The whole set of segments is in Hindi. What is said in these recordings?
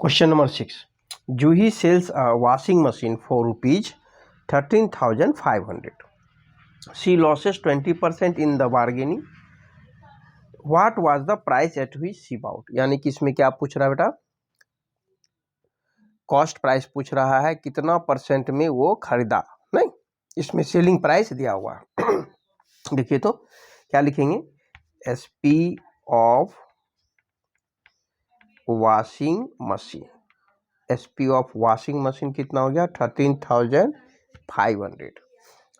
Question number 6. Juhi sells a washing machine for rupees 13,500. She loses 20% in the bargaining. What was the price at which she bought? यानी कि इसमें क्या पूछ रहा है बेटा? कॉस्ट प्राइस पूछ रहा है, कितना परसेंट में वो खरीदा, नहीं इसमें सेलिंग प्राइस दिया हुआ है। देखिए तो क्या लिखेंगे, SP of washing machine, SP of washing machine कितना हो गया 13,500।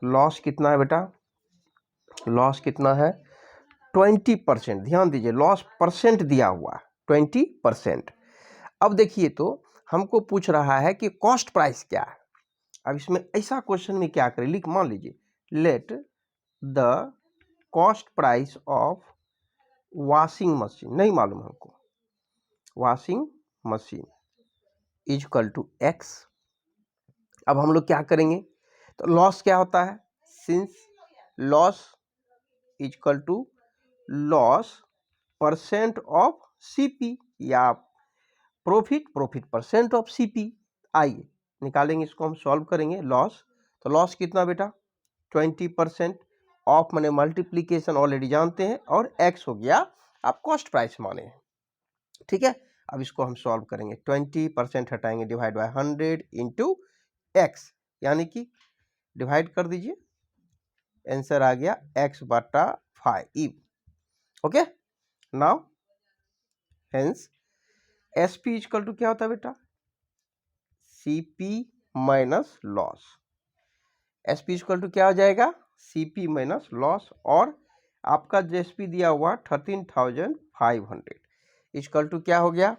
लॉस कितना है बेटा, लॉस कितना है 20%। ध्यान दीजिए लॉस परसेंट दिया हुआ 20%। अब देखिए तो हमको पूछ रहा है कि कॉस्ट प्राइस क्या है। अब इसमें ऐसा क्वेश्चन में क्या करें, लिख मान लीजिए let the cost price of washing machine, नहीं मालूम हमको, washing machine is equal to x. अब हम लोग क्या करेंगे, तो लॉस क्या होता है, since loss is equal to loss percent of CP या प्रॉफिट परसेंट ऑफ CP। आइए निकालेंगे इसको, हम सॉल्व करेंगे लॉस। तो लॉस कितना बेटा 20%, ऑफ माने मल्टीप्लीकेशन ऑलरेडी जानते हैं, और x हो गया आप कॉस्ट प्राइस माने हैं, ठीक है। अब इसको हम सॉल्व करेंगे, 20% हटाएंगे, डिवाइड बाय 100 इंटू एक्स, यानी कि डिवाइड कर दीजिए, आंसर आ गया x/5। Okay, now hence SP equal to क्या होता है बेटा, CP minus loss. SP equal to क्या हो जाएगा, CP माइनस लॉस, और आपका जो SP दिया हुआ 13,500 इक्वल टू क्या हो गया,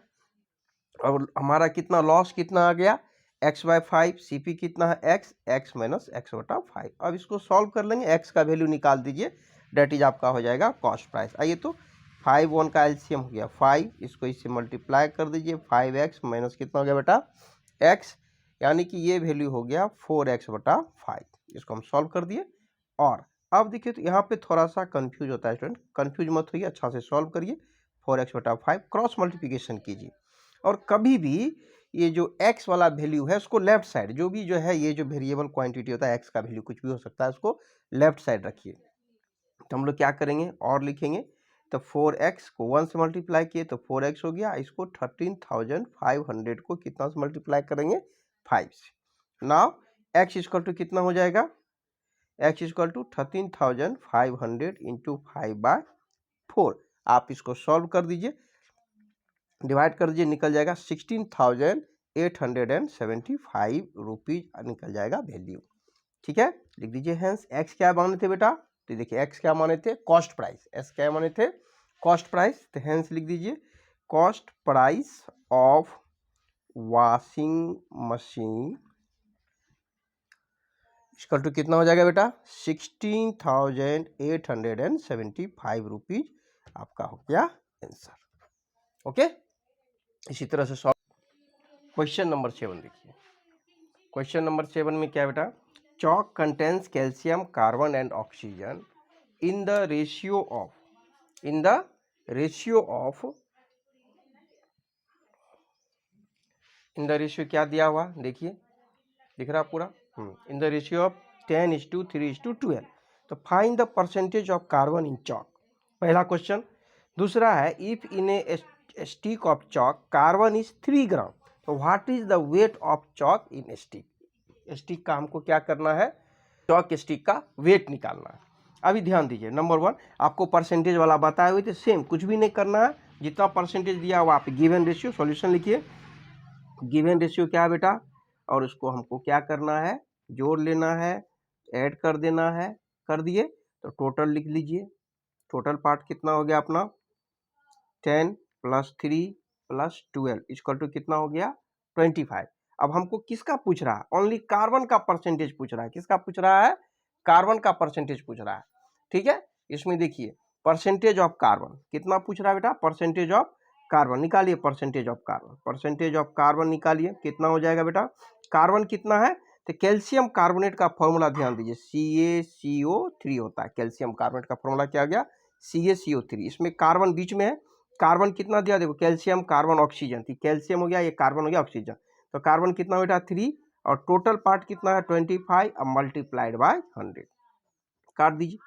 और हमारा कितना लॉस कितना आ गया x/5, CP कितना है x माइनस x/5। अब इसको सॉल्व कर लेंगे, x का वैल्यू निकाल दीजिए, डेट इज आपका हो जाएगा कॉस्ट प्राइस। आइए तो 5 1 का एलसीएम हो गया 5, इसको इससे मल्टीप्लाई कर दीजिए, 5x माइनस कितना हो गया बेटा x, यानी कि ये वैल्यू हो गया 4x/5। इसको हम सॉल्व कर दिए। और अब देखिए तो यहाँ पे थोड़ा सा कंफ्यूज होता है स्टूडेंट, कंफ्यूज मत होइए, अच्छा से सॉल्व करिए। 4x/5 क्रॉस मल्टीप्लिकेशन कीजिए, और कभी भी ये जो x वाला वैल्यू है उसको लेफ्ट साइड, जो भी जो है ये जो वेरिएबल क्वांटिटी होता है x का वैल्यू कुछ भी हो सकता है, उसको लेफ्ट साइड रखिए। तो हम लोग क्या करेंगे और लिखेंगे, तो 4x को 1 से मल्टीप्लाई किए तो 4x हो गया, इसको 13,500 को कितना से मल्टीप्लाई करेंगे 5 से। नाउ x इक्वल टू कितना हो जाएगा, x इक्वल टू 13,500 इंटू 5/4। आप इसको सॉल्व कर दीजिए, डिवाइड कर दीजिए, निकल जाएगा 16,875 रुपीज निकल जाएगा वैल्यू, ठीक है। लिख दीजिए हेंस x क्या माने थे बेटा, तो देखिए x क्या माने थे कॉस्ट प्राइस, x क्या माने थे कॉस्ट प्राइस, तो हेंस लिख दीजिए cost price of washing machine equal to कितना हो जाएगा बेटा 16,875 रुपीज आपका हो गया आंसर। ओके, इसी तरह से सॉल्व। क्वेश्चन नंबर 7 देखिए, क्वेश्चन नंबर 7 में क्या बेटा, chalk contains calcium, carbon and oxygen in the ratio क्या दिया हुआ, देखिए दिख रहा पूरा, इन द रेशियो ऑफ 10:3:12। तो find the percentage of carbon in chalk, पहला क्वेश्चन। दूसरा है if in A stick of chalk carbon is 3 ग्राम, तो what is the wait of chalk in stick. Stick का हमको क्या करना है, चॉक स्टिक का वेट निकालना है। अभी ध्यान दीजिए, नंबर 1 आपको परसेंटेज वाला बताए हुए थे, सेम कुछ भी नहीं करना है, जितना परसेंटेज दिया हुआ आप गिवन रेशियो, सॉल्यूशन लिखिए, गिवन रेशियो क्या है बेटा, और उसको हमको क्या करना है जोड़ लेना है, ऐड कर देना है, कर दिए तो टोटल लिख लीजिए। टोटल पार्ट कितना हो गया अपना 10 + 3 + 12 इक्वल टू कितना हो गया 25। अब हमको किसका पूछ रहा है, ओनली कार्बन का परसेंटेज पूछ रहा है, किसका पूछ रहा है कार्बन का परसेंटेज पूछ रहा है, ठीक है। इसमें देखिए परसेंटेज ऑफ कार्बन कितना पूछ रहा है बेटा, परसेंटेज ऑफ कार्बन निकालिए, परसेंटेज ऑफ कार्बन निकालिए, कितना हो जाएगा बेटा, कार्बन कितना है, तो कैल्शियम कार्बोनेट का फॉर्मूला ध्यान दीजिए CaCO3 होता है, कैल्शियम कार्बोनेट का फॉर्मूला क्या हो गया CaCO3, इसमें कार्बन बीच में है, कार्बन कितना दिया, देखो कैल्शियम कार्बन ऑक्सीजन, ठीक कैल्शियम हो गया, ये कार्बन हो गया ऑक्सीजन, तो कार्बन कितना बेटा 3 और टोटल पार्ट कितना है 25 अब मल्टीप्लाइड बाय 100 काट दीजिए,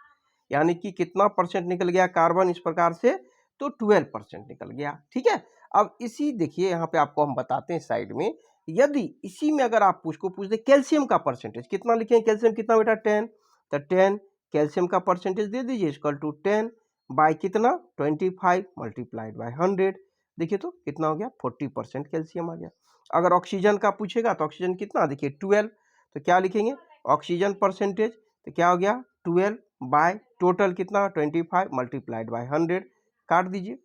यानी कि कितना परसेंट निकल गया कार्बन इस प्रकार से, तो 12% निकल गया। ठीक है, अब इसी देखिए यहाँ पे आपको हम बताते हैं साइड में, यदि इसी में अगर आप पूछ दे कैल्शियम का परसेंटेज कितना लिखें, कैल्शियम कितना बेटा 10, तो 10 कैल्शियम का परसेंटेज दे दीजिए इक्वल टू 10 बाय कितना 25 मल्टीप्लाइड बाय 100, देखिए तो कितना हो गया 40% कैल्शियम आ गया। अगर ऑक्सीजन का पूछेगा तो ऑक्सीजन कितना, देखिए 12, तो क्या लिखेंगे ऑक्सीजन परसेंटेज, तो क्या हो गया 12 बाय टोटल कितना 25 मल्टीप्लाइड बाय 100 काट दीजिए,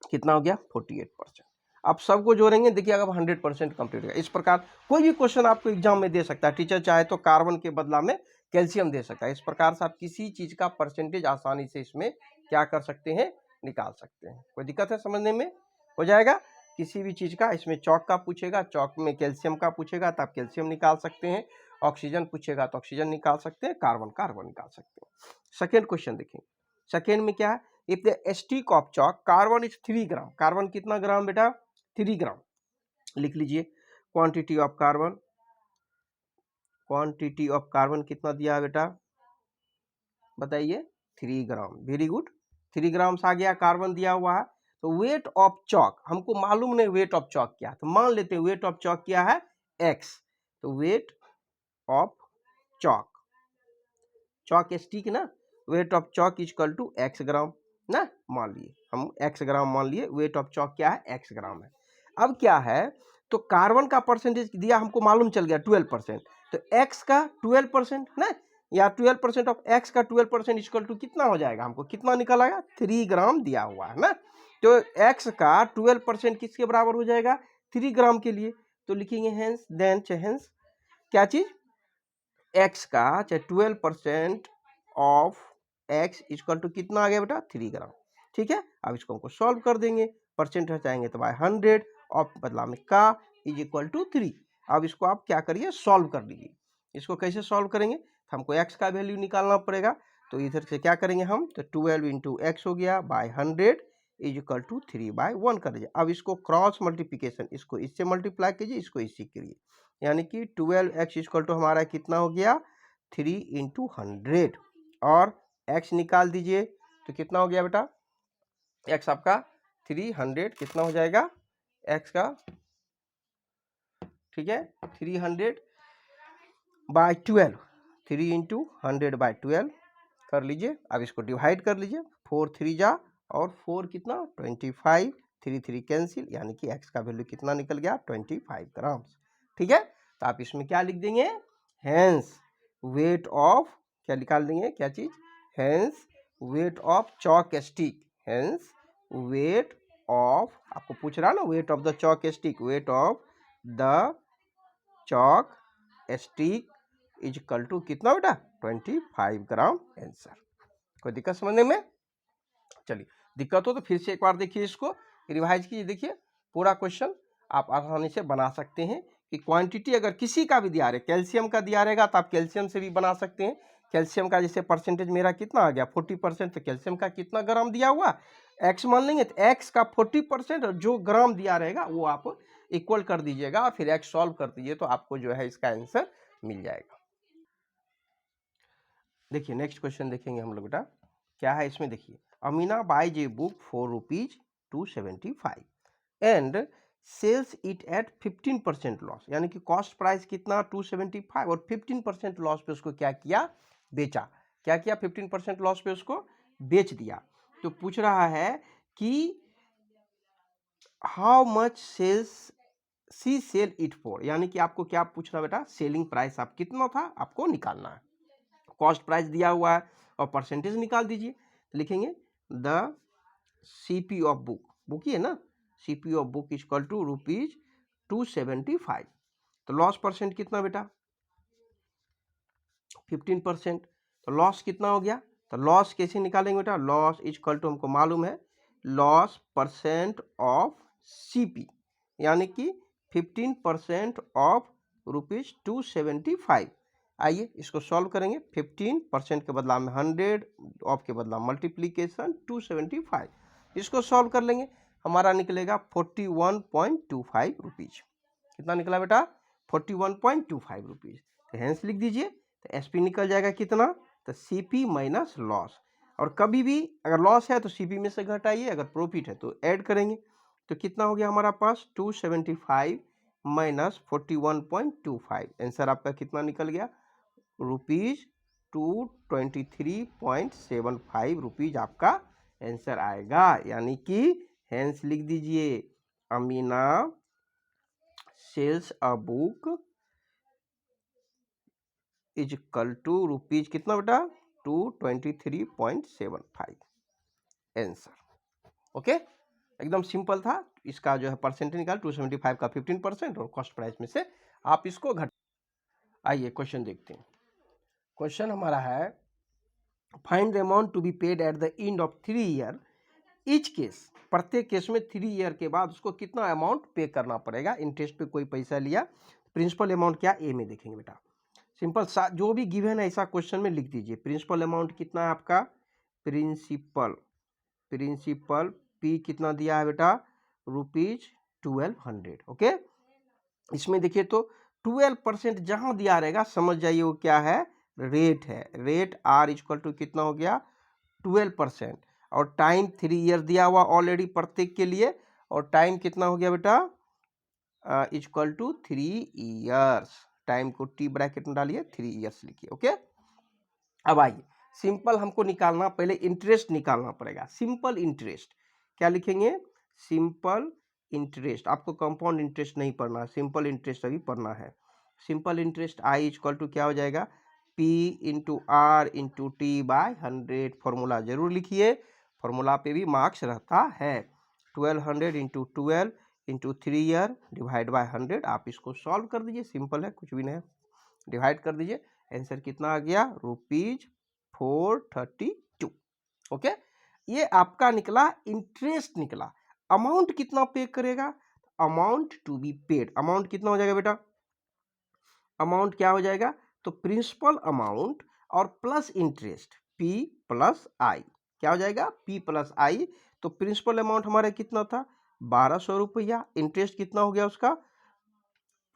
कितना हो गया 48%। अब सबको जोड़ेंगे, देखिए अगर 100% कंप्लीट होगा। इस प्रकार कोई भी क्वेश्चन आपको एग्जाम में दे सकता है, टीचर चाहे तो कार्बन के बदला में कैल्शियम दे सकता है। इस प्रकार से आप किसी चीज का परसेंटेज आसानी से इसमें क्या कर सकते हैं, निकाल सकते हैं। कोई दिक्कत है समझने में, हो जाएगा किसी भी चीज का। इसमें चौक का पूछेगा, चौक में कैल्शियम का पूछेगा तो आप कैल्शियम निकाल सकते हैं, ऑक्सीजन पूछेगा तो ऑक्सीजन निकाल सकते हैं, कार्बन कार्बन निकाल सकते हैं। सेकेंड क्वेश्चन देखें, सेकेंड में क्या है, if the stick of chalk carbon is 3 gram, carbon कितना ग्राम बेटा 3 ग्राम, लिख लीजिए quantity of carbon, quantity of carbon कितना दिया है बेटा बताइए 3 ग्राम, वेरी गुड 3 ग्राम आ गया कार्बन दिया हुआ है। तो वेट ऑफ चॉक हमको मालूम नहीं वेट ऑफ चॉक क्या, तो मान लेते हैं वेट ऑफ चॉक क्या है x, तो weight of chalk, chalk stick ना, weight of chalk equal to x gram ना, मान लिए हम x ग्राम मान लिए, वेट ऑफ चॉक क्या है x ग्राम है। अब क्या है, तो कार्बन का परसेंटेज दिया हमको मालूम चल गया 12%, तो x का 12% ना, या 12% ऑफ x का 12% इक्वल टू कितना हो जाएगा, हमको कितना निकल आएगा 3 ग्राम दिया हुआ है ना, तो x का 12% किसके बराबर हो जाएगा 3 ग्राम के लिए, तो लिखेंगे हेंस देन हेंस क्या चीज x का 12% ऑफ x इक्वल टू कितना आ गया बेटा 3 ग्राम। ठीक है, अब इसको हमको सॉल्व कर देंगे, परसेंट हटाएंगे तो बाय 100 ऑफ बदला में का इज इक्वल टू 3। अब इसको आप क्या करिए सॉल्व कर लीजिए, इसको कैसे सॉल्व करेंगे, तो हमको x का वैल्यू निकालना पड़ेगा, तो इधर से क्या करेंगे हम, तो 12 इंटू एक्स हो गया बाय 100 इज इक्वल टू 3/1 कर दीजिए। अब इसको क्रॉस मल्टीप्लिकेशन, इसको इससे मल्टीप्लाई कीजिए, इसको इससे करिए, यानी कि 12x इक्वल टू हमारा कितना हो गया 3 इंटू 100 और x निकाल दीजिए, तो कितना हो गया बेटा x आपका 300 कितना हो जाएगा x का, ठीक है 300 बाय 12, 3 इंटू 100 बाय 12 कर लीजिए। अब इसको डिवाइड कर लीजिए, 4 3 जा और 4 कितना 25, 3 3 कैंसिल, यानी कि x का वैल्यू कितना निकल गया 25 ग्राम। ठीक है, तो आप इसमें क्या लिख देंगे हेंस वेट ऑफ, क्या निकाल देंगे क्या चीज, hence weight of chalk stick, hence weight of, आपको पूछ रहा ना weight of the chalk stick, weight of the chalk stick is equal to कितना बेटा 25 ग्राम आंसर। कोई दिक्कत समझने में, चलिए दिक्कत हो तो फिर से एक बार देखिए, इसको रिवाइज कीजिए, देखिए पूरा क्वेश्चन आप आसानी से बना सकते हैं कि क्वांटिटी अगर किसी का भी दिया रहे, कैल्शियम का दिया रहेगा तो आप कैल्शियम से भी बना सकते हैं। कैल्शियम का जैसे परसेंटेज मेरा कितना आ गया 40%, तो कैल्शियम का कितना ग्राम दिया हुआ x मान लेंगे, तो x का 40% और जो ग्राम दिया रहेगा वो आप इक्वल कर दीजिएगा और फिर x सॉल्व कर दीजिए, तो आपको जो है इसका आंसर मिल जाएगा। देखिए नेक्स्ट क्वेश्चन देखेंगे हम लोग बेटा, क्या है इसमें देखिए, Amina buys a book for ₹275 and sells it at 15% loss, यानी कि कॉस्ट प्राइस कितना 275 और 15% लॉस पे उसको क्या किया बेचा, क्या किया 15% लॉस पे उसको बेच दिया। तो पूछ रहा है कि how much sells she sell it for, यानी कि आपको क्या पूछना बेटा सेलिंग प्राइस आप कितना था आपको निकालना है, कॉस्ट प्राइस दिया हुआ है और परसेंटेज निकाल दीजिए। तो लिखेंगे the CP of book, book ही है ना, CP of book equal to ₹275, तो लॉस परसेंट कितना बेटा 15%, तो लॉस कितना हो गया, तो लॉस कैसे निकालेंगे बेटा, लॉस इक्वल टू हमको मालूम है लॉस परसेंट ऑफ सीपी, यानी कि 15% ऑफ ₹275। आइए इसको सॉल्व करेंगे, 15% के बदला में 100 ऑफ के बदला मल्टीप्लीकेशन 275, इसको सॉल्व कर लेंगे, हमारा निकलेगा 41.25 रुपीज। कितना निकला बेटा? 41.25 रुपीज। तो हेंस लिख दीजिए, तो एसपी निकल जाएगा कितना? तो सीपी माइनस लॉस। और कभी भी अगर लॉस है तो सीपी में से घटाइए, अगर प्रॉफिट है तो ऐड करेंगे। तो कितना हो गया हमारा पास? 275 माइनस 41.25। आंसर आपका कितना निकल गया? रुपीज 223.75 रुपीज आपका आंसर आएगा। यानी कि हेंस लिख दीजिए, Amina sells a book is equal to rupees कितना बेटा? 223.75 आंसर। ओके, एकदम सिंपल था। इसका जो है परसेंटेज निकाल, 275 का 15% और कॉस्ट प्राइस में से आप इसको घट। आइए क्वेश्चन देखते हैं। क्वेश्चन हमारा है, find the amount to be paid at the end of 3 year each case. प्रत्येक केस में 3 ईयर के बाद उसको कितना अमाउंट पे करना पड़ेगा। इंटरेस्ट पे कोई पैसा लिया, प्रिंसिपल अमाउंट क्या, ए में देखेंगे बेटा। सिंपल सा जो भी गिवन है ऐसा क्वेश्चन में लिख दीजिए। प्रिंसिपल अमाउंट कितना है आपका? प्रिंसिपल पी कितना दिया है बेटा? रुपीज 1200। ओके, इसमें देखिए तो 12% जहां दिया रहेगा समझ जाइए वो क्या है? रेट है। रेट आर इक्वल टू कितना हो गया? 12%। और टाइम 3 ईयर दिया हुआ ऑलरेडी प्रत्येक के लिए, और टाइम कितना हो गया बेटा? Equal to 3 years. टाइम को टी ब्रैकेट में डालिए, 3 ईयर्स लिखिए। ओके, अब आइए सिंपल हमको निकालना, पहले इंटरेस्ट निकालना पड़ेगा। सिंपल इंटरेस्ट क्या लिखेंगे? Simple interest. आपको कंपाउंड इंटरेस्ट नहीं पढ़ना है, सिंपल इंटरेस्ट अभी पढ़ना है। Simple interest I equal to क्या हो जाएगा? P into R into T by 100। Formula जरूर लिखिए, फॉर्मूला पे भी मार्क्स रहता है। 1200 into 12 into 3 year divide by 100। आप इसको सॉल्व कर दीजिए, सिंपल है, कुछ भी नहीं है। डिवाइड कर दीजिए, आंसर कितना आ गया? रुपीज 432। ओके, ये आपका निकला इंटरेस्ट निकला। अमाउंट कितना पे करेगा? Amount to be paid, amount कितना हो जाएगा बेटा? अमाउंट क्या हो जाएगा? तो प्रिंसिपल अमाउंट और plus interest, P plus I. क्या हो जाएगा? P plus I. तो प्रिंसिपल अमाउंट हमारा कितना था? 1200 रुपया। इंटरेस्ट कितना हो गया उसका?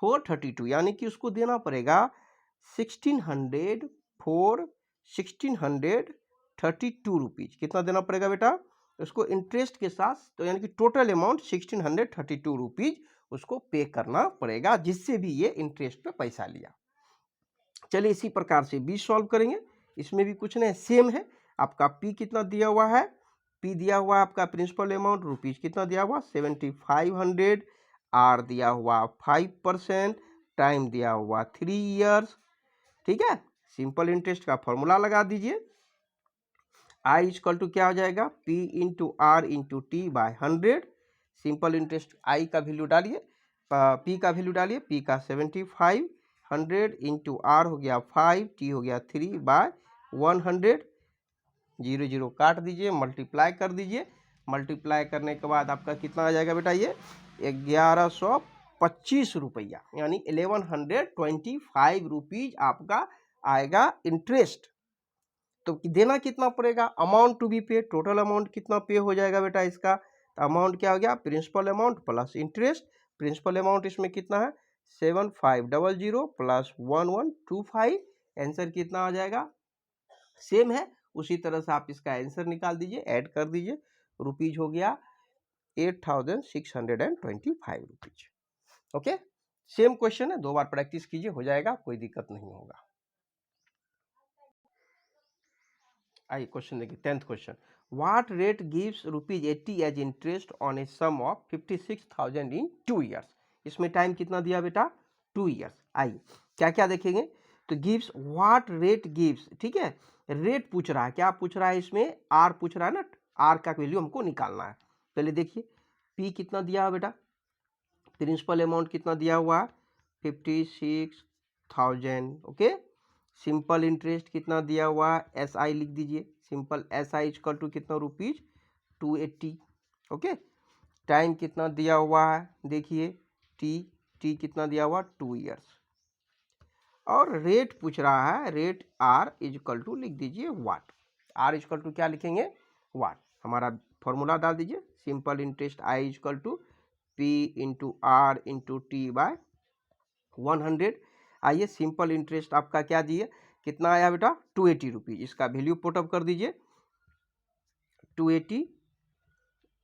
432। यानी कि उसको देना पड़ेगा 1600 फॉर 1632 रुपीज। कितना देना पड़ेगा बेटा उसको इंटरेस्ट के साथ? तो यानी कि टोटल अमाउंट 1632 रुपीज उसको पे करना पड़ेगा, जिससे भी ये इंटरेस्ट पे पैसा लिया। चलिए इसी प्रकार से बी सॉल्व करेंगे। इसमें भी कुछ नहीं, सेम है। आपका पी कितना दिया हुआ है? पी दिया हुआ है आपका प्रिंसिपल अमाउंट रुपीज कितना दिया हुआ? 7500। आर दिया हुआ 5%। टाइम दिया हुआ 3 ईयर्स। ठीक है, सिंपल इंटरेस्ट का फॉर्मूला लगा दीजिए। आई इक्वल टू क्या हो जाएगा? P into R into T by 100। Simple interest I का वैल्यू डालिए, पी का वैल्यू डालिए। पी का 75, 100 इंटू आर हो गया 5, टी हो गया 3 बाय 100। 0 0 काट दीजिए, मल्टीप्लाई कर दीजिए। मल्टीप्लाई करने के बाद आपका कितना आ जाएगा बेटा? ये 1125 रुपया, यानी 1125 रुपीज आपका आएगा इंटरेस्ट। तो देना कितना पड़ेगा? अमाउंट टू बी पे, टोटल अमाउंट कितना पे हो जाएगा बेटा इसका? तो अमाउंट क्या हो गया? Principal amount plus interest. Principal amount इसमें कितना है? 7500 प्लस 1125। आंसर कितना आ जाएगा? सेम है, उसी तरह से आप इसका आंसर निकाल दीजिए, ऐड कर दीजिए। रुपीज हो गया 8625 रुपीज। ओके, सेम क्वेश्चन है, 2 बार प्रैक्टिस कीजिए, हो जाएगा, कोई दिक्कत नहीं होगा। आइए क्वेश्चन देखिए, 10th question. What rate gives rupees 80 as interest on a sum of 56,000 in 2 years. इसमें टाइम कितना दिया बेटा? 2 ईयर्स। आइए क्या क्या देखेंगे। तो गिव्स, व्हाट रेट गिव्स, ठीक है, रेट पूछ रहा है। क्या पूछ रहा है इसमें? आर पूछ रहा है ना, आर का वैल्यू हमको निकालना है। पहले देखिए पी कितना दिया है बेटा? प्रिंसिपल अमाउंट कितना दिया हुआ है? 56,000। ओके, सिंपल इंटरेस्ट कितना दिया हुआ है? एस आई लिख दीजिए। Simple S I equal to कितना? रुपीज 280। ओके, टाइम कितना दिया हुआ है? देखिए टी कितना दिया हुआ? 2 ईयर्स। और रेट पूछ रहा है, रेट आर इक्वल टू लिख दीजिए वाट। आर इक्वल टू क्या लिखेंगे? वाट। हमारा फॉर्मूला डाल दीजिए, simple interest I equal to P into R into T by 100। आइए सिंपल इंटरेस्ट आपका क्या दिए, कितना आया बेटा 280 रुपीज। इसका वैल्यू पुटअप कर दीजिए, 280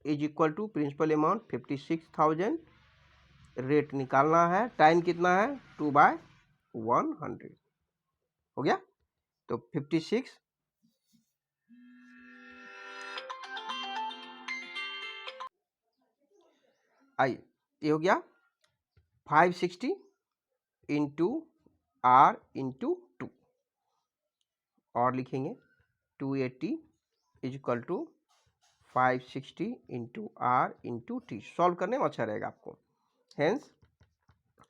is equal to principal amount 56,000, rate निकालना है, टाइम कितना है 2/100 हो गया। तो 56 आइए ये हो गया 560 इंटू आर इंटू 2, और लिखेंगे 280 is equal to 560 into R into T. Solve करने में अच्छा रहेगा आपको। हेंस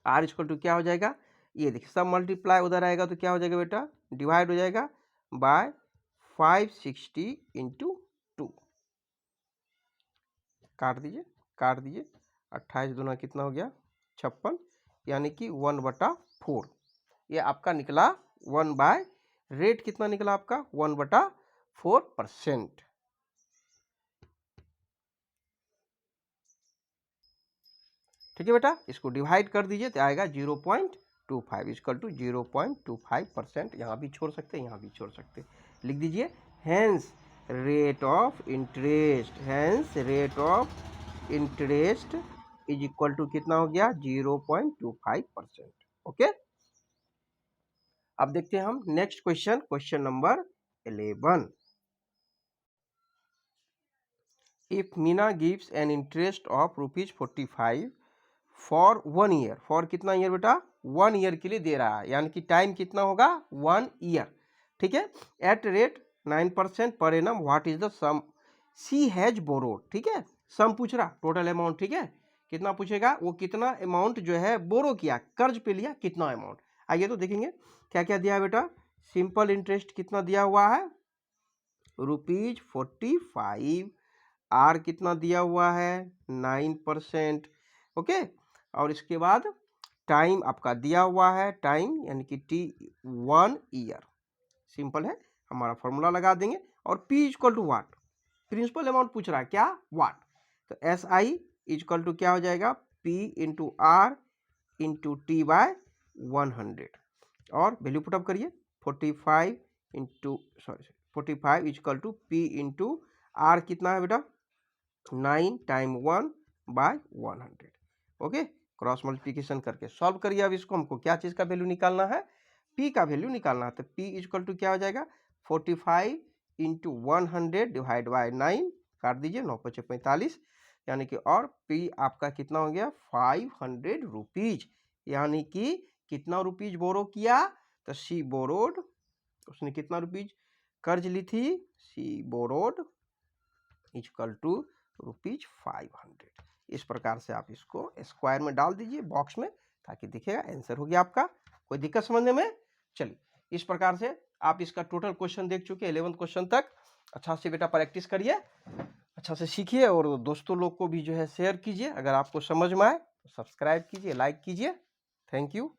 आर इक्वल टू क्या हो जाएगा, ये देखिए सब मल्टीप्लाई उधर आएगा तो क्या हो जाएगा बेटा, डिवाइड हो जाएगा बाय 560 इंटू 2। काट दीजिए 28 दूना कितना हो गया 56, यानी कि 1/4। ये आपका निकला 1 बाय, रेट कितना निकला आपका 1/4%। ठीक है बेटा, इसको डिवाइड कर दीजिए तो आएगा 0.25 इक्वल टू 0.25%। यहाँ भी छोड़ सकते हैं, यहाँ भी छोड़ सकते हैं, लिख दीजिए hence rate of interest is equal to कितना हो गया 0.25%। ओके, अब देखते हैं हम next question, question number 11। If Meena gives an interest of ₹45 for 1 year, for कितना ईयर बेटा 1 ईयर के लिए दे रहा है, यानी कि टाइम कितना होगा 1 ईयर। ठीक है, eight rate 9% per annum, what is the sum she has borrowed. ठीक है, सम पूछ रहा, टोटल अमाउंट। ठीक है, कितना पूछेगा, वो कितना अमाउंट जो है बोरो किया, कर्ज पे लिया, कितना अमाउंट। आइए तो देखेंगे क्या क्या दिया है बेटा। सिंपल इंटरेस्ट कितना दिया हुआ है ₹45, आर कितना दिया हुआ है 9%। ओके, और इसके बाद टाइम आपका दिया हुआ है, टाइम यानी कि टी 1 ईयर। सिंपल है, हमारा फॉर्मूला लगा देंगे, और P equal to what, principal amount पूछ रहा है क्या वाट, तो एस आई इक्वल टू क्या हो जाएगा P into R into T by 100, और वैल्यू पुटअप करिए 45 equal to P into R कितना है बेटा 9 टाइम 1/100। ओके, क्रॉस मल्टीप्लिकेशन करके सॉल्व करिए। अब इसको हमको क्या चीज़ का वैल्यू निकालना है, पी का वैल्यू निकालना है। तो पी इक्वल टू क्या हो जाएगा 45 इंटू 100 डिवाइड बाय 9, काट दीजिए 9×5=45, यानी कि, और पी आपका कितना हो गया 500 रुपीज, यानी कि कितना रुपीज बोरो किया, तो सी बोरोड, उसने कितना रुपीज कर्ज ली थी, सी बोरोड इक्वल टू ₹500। इस प्रकार से आप इसको स्क्वायर में डाल दीजिए बॉक्स में, ताकि दिखेगा आंसर हो गया आपका। कोई दिक्कत समझने में, चलिए इस प्रकार से आप इसका टोटल क्वेश्चन देख चुके 11 क्वेश्चन तक। अच्छा से बेटा प्रैक्टिस करिए, अच्छा से सीखिए, और दोस्तों लोग को भी जो है शेयर कीजिए। अगर आपको समझ में आए तो सब्सक्राइब कीजिए, लाइक कीजिए। Thank you.